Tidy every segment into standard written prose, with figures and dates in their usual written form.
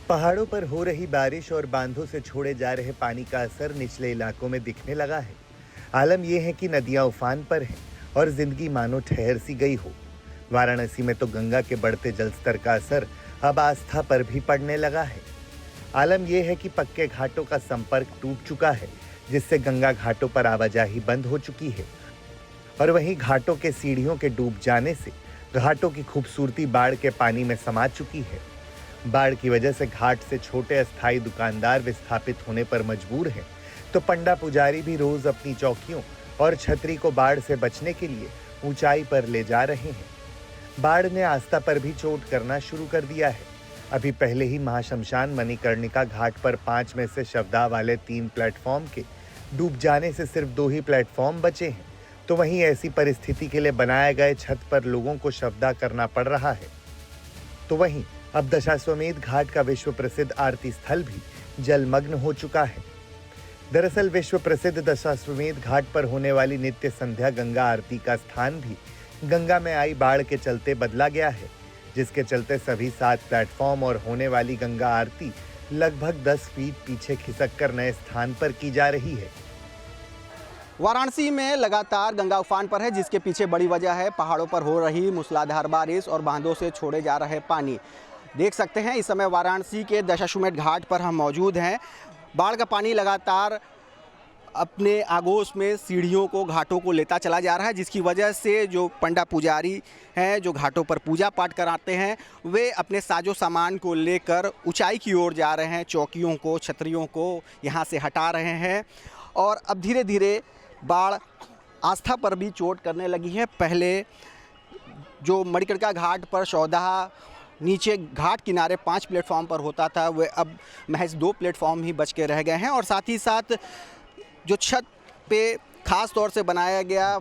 पहाड़ों पर हो रही बारिश और बांधों से छोड़े जा रहे पानी का असर निचले इलाकों में दिखने लगा है। आलम यह है कि नदियां उफान पर हैं और जिंदगी मानो ठहर सी गई हो। वाराणसी में तो गंगा के बढ़ते जलस्तर का असर अब आस्था पर भी पड़ने लगा है। आलम यह है कि पक्के घाटों का संपर्क टूट चुका है, जिससे गंगा घाटों पर आवाजाही बंद हो चुकी है। और वहीं घाटों के सीढ़ियों के डूब जाने से घाटों की खूबसूरती बाढ़ के पानी में समा चुकी है। बाढ़ की वजह से घाट से छोटे अस्थायी दुकानदार विस्थापित होने पर मजबूर हैं, तो पंडा पुजारी भी रोज अपनी चौकियों और छतरी को बाढ़ से बचने के लिए ऊंचाई पर ले जा रहे हैं। बाढ़ ने आस्था पर भी चोट करना शुरू कर दिया है। अभी पहले ही महाशमशान मणिकर्णिका घाट पर 5 में से शवदाह वाले 3 प्लेटफॉर्म के डूब जाने से सिर्फ 2 ही प्लेटफॉर्म बचे हैं, तो वहीं ऐसी परिस्थिति के लिए बनाए गए छत पर लोगों को शवदाह करना पड़ रहा है। तो वहीं अब दशाश्वमेध घाट का विश्व प्रसिद्ध आरती स्थल भी जलमग्न हो चुका है। दरअसल विश्व प्रसिद्ध दशाश्वमेध घाट पर होने वाली नित्य संध्या गंगा आरती का स्थान भी गंगा में आई बाढ़ के चलते बदला गया है, जिसके चलते सभी 7 प्लेटफॉर्म और होने वाली गंगा आरती लगभग 10 फीट पीछे खिसक कर नए स्थान पर की जा रही है। वाराणसी में लगातार गंगा उफान पर है, जिसके पीछे बड़ी वजह है पहाड़ों पर हो रही मूसलाधार बारिश और बांधों से छोड़े जा रहे पानी। देख सकते हैं इस समय वाराणसी के दशाश्वमेध घाट पर हम मौजूद हैं। बाढ़ का पानी लगातार अपने आगोश में सीढ़ियों को, घाटों को लेता चला जा रहा है, जिसकी वजह से जो पंडा पुजारी हैं जो घाटों पर पूजा पाठ कराते हैं, वे अपने साजो सामान को लेकर ऊंचाई की ओर जा रहे हैं। चौकियों को, छतरियों को यहां से हटा रहे हैं और अब धीरे धीरे बाढ़ आस्था पर भी चोट करने लगी है। पहले जो मणिकर्णिका घाट पर शवदाह नीचे घाट किनारे 5 प्लेटफॉर्म पर होता था, वह अब महज 2 प्लेटफॉर्म ही बच के रह गए हैं। और साथ ही साथ जो छत पे ख़ास तौर से बनाया गया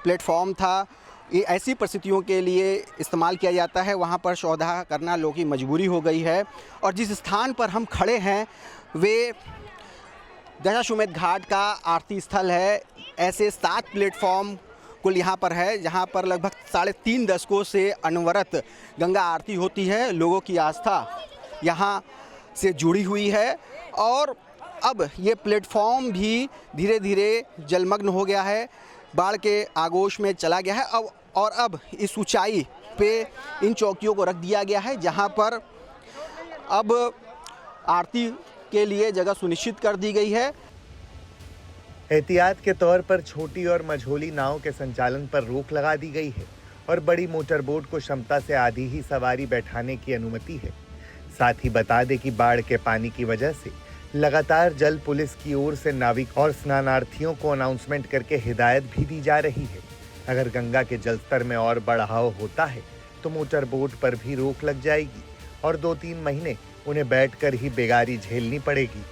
प्लेटफॉर्म था, ये ऐसी परिस्थितियों के लिए इस्तेमाल किया जाता है, वहाँ पर शवदाह करना लोगों की मजबूरी हो गई है। और जिस स्थान पर हम खड़े हैं वे दशाश्वमेध घाट का आरती स्थल है। ऐसे 7 प्लेटफॉर्म कुल यहाँ पर है, जहाँ पर लगभग 3.5 दशकों से अनवरत गंगा आरती होती है। लोगों की आस्था यहाँ से जुड़ी हुई है और अब ये प्लेटफॉर्म भी धीरे धीरे जलमग्न हो गया है, बाढ़ के आगोश में चला गया है। अब इस ऊंचाई पे इन चौकियों को रख दिया गया है, जहाँ पर अब आरती के लिए जगह सुनिश्चित कर दी गई है। एहतियात के तौर पर छोटी और मझोली नाव के संचालन पर रोक लगा दी गई है और बड़ी मोटर बोट को क्षमता से आधी ही सवारी बैठाने की अनुमति है। साथ ही बता दें कि बाढ़ के पानी की वजह से लगातार जल पुलिस की ओर से नाविक और स्नानार्थियों को अनाउंसमेंट करके हिदायत भी दी जा रही है। अगर गंगा के जलस्तर में और बढ़ाव होता है तो मोटर बोट पर भी रोक लग जाएगी और 2-3 महीने उन्हें बैठकर ही बेगारी झेलनी पड़ेगी।